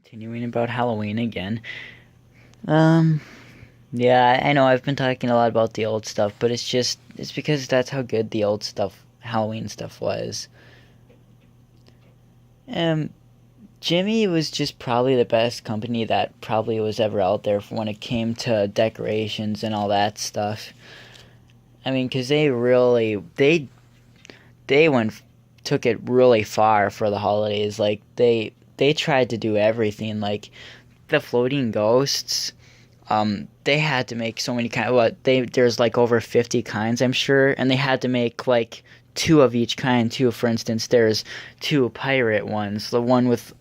Continuing about Halloween again. Um, yeah, I know I've been talking a lot about the old stuff, but it's because that's how good the old stuff, Halloween stuff was. Um, Jimmy was just probably the best company that probably was ever out there for when it came to decorations and all that stuff. I mean, because they went took it really far for the holidays. Like they tried to do everything. Like the floating ghosts. They had to make so many kind. There's like over 50 kinds, I'm sure, and they had to make like two of each kind too. For instance, there's two pirate ones. The one with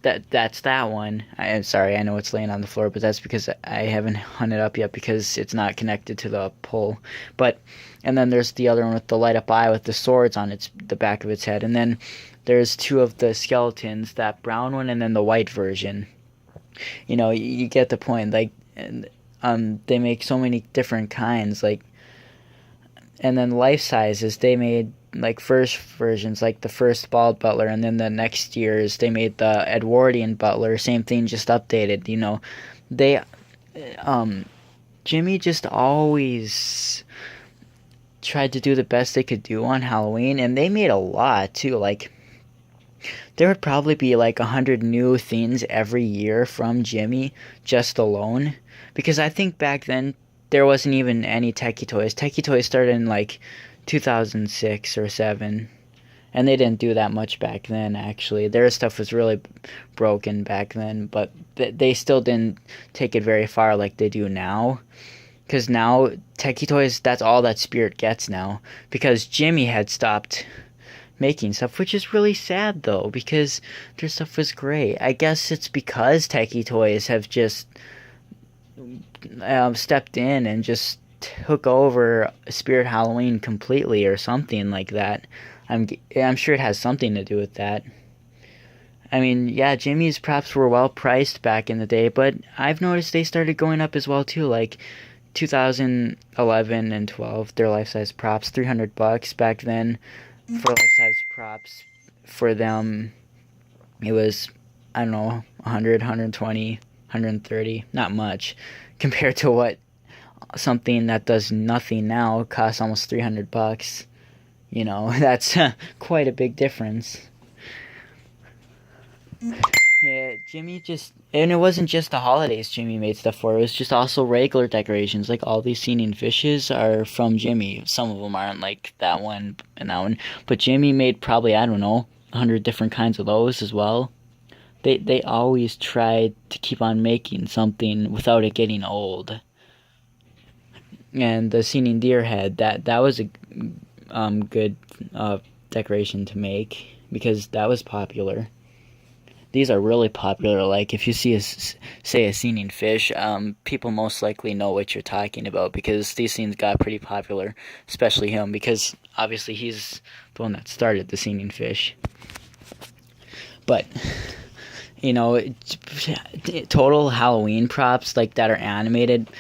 that's that one. I'm sorry, I know it's laying on the floor, but that's because I haven't hung it up yet because it's not connected to the pole. But and then there's the other one with the light up eye with the swords on the back of its head, and then there's two of the skeletons, that brown one and then the white version. You get the point. Like, and, they make so many different kinds. Like, and then life sizes, they made like first versions, like the first bald butler, and then the next years they made the Edwardian butler. Same thing, just updated. They, um, Jimmy just always tried to do the best they could do on Halloween, and they made a lot too. Like there would probably be like 100 new things every year from Jimmy just alone. Because I think back then there wasn't even any Techie Toys. Techie Toys started in like 2006 or 7. And they didn't do that much back then, actually. Their stuff was really broken back then, but they still didn't take it very far like they do now. Because now, Techie Toys, that's all that Spirit gets now. Because Jimmy had stopped making stuff, which is really sad though, because their stuff was great. I guess it's because Techie Toys have just stepped in and just took over Spirit Halloween completely, or something like that. I'm sure it has something to do with that. I mean, yeah, Jimmy's props were well priced back in the day, but I've noticed they started going up as well too. Like 2011 and 12, their life size props, $300 back then. For life size props for them, it was, I don't know, 100, 120, 130, not much compared to what something that does nothing now costs almost $300. That's quite a big difference. Yeah, Jimmy just, and it wasn't just the holidays Jimmy made stuff for. It was just also regular decorations. Like all these singing fishes are from Jimmy. Some of them aren't, like that one and that one. But Jimmy made probably, I don't know, 100 different kinds of those as well. They always tried to keep on making something without it getting old. And the singing deer head, that was a good decoration to make because that was popular. These are really popular. Like if you see a singing fish, people most likely know what you're talking about because these things got pretty popular, especially him because obviously he's the one that started the singing fish. But total Halloween props like that are animated,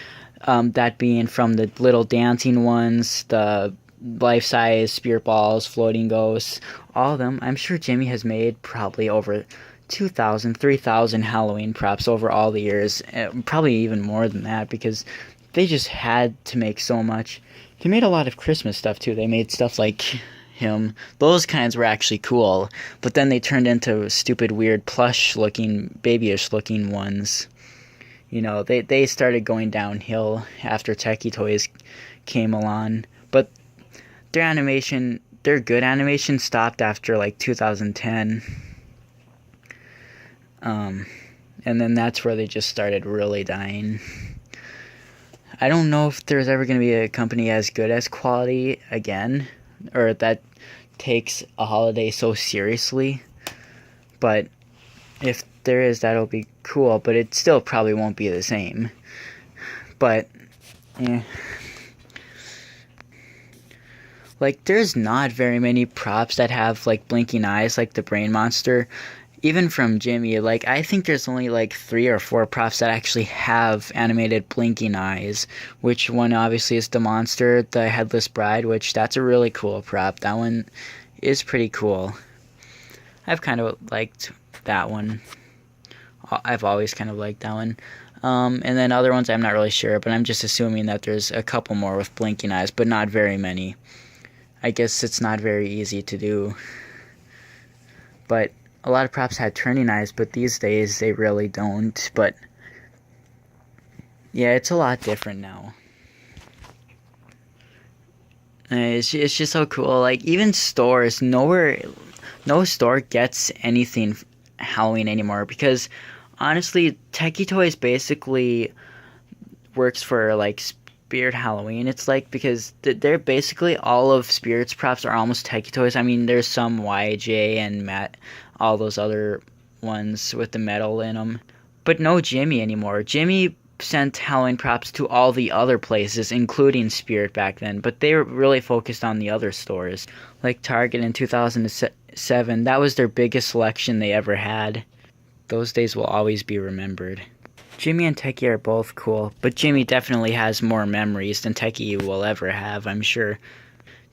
that being from the little dancing ones, the life-size spirit balls, floating ghosts, all of them. I'm sure Jimmy has made probably over 2,000, 3,000 Halloween props over all the years. Probably even more than that because they just had to make so much. They made a lot of Christmas stuff too. They made stuff like him. Those kinds were actually cool, but then they turned into stupid, weird, plush-looking, babyish-looking ones. They started going downhill after Techie Toys came along, but their good animation stopped after like 2010. And then that's where they just started really dying. I don't know if there's ever going to be a company as good as Quality again, or that takes a holiday so seriously. But if there is, that'll be cool, but it still probably won't be the same. But, yeah. Like, there's not very many props that have, like, blinking eyes, like the Brain Monster. Even from Jimmy, like, I think there's only, like, 3 or 4 props that actually have animated blinking eyes. Which one, obviously, is the Monster, the Headless Bride, which that's a really cool prop. That one is pretty cool. I've kind of liked that one I've always kind of liked that one. And then other ones I'm not really sure, but I'm just assuming that there's a couple more with blinking eyes, but not very many. I guess it's not very easy to do. But a lot of props had turning eyes, but these days they really don't. But yeah, it's a lot different now. It's just so cool. Like, even stores, no store gets anything Halloween anymore, because honestly, Techie Toys basically works for like Spirit Halloween. It's like, because they're basically all of Spirit's props are almost Techie Toys. I mean, there's some YJ and Matt, all those other ones with the metal in them, but no Jimmy anymore. Jimmy sent Halloween props to all the other places, including Spirit back then, but they were really focused on the other stores. Like Target in 2007, that was their biggest selection they ever had. Those days will always be remembered. Jimmy and Techie are both cool, but Jimmy definitely has more memories than Techie will ever have, I'm sure.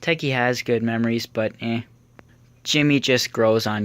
Techie has good memories, but Jimmy just grows on you.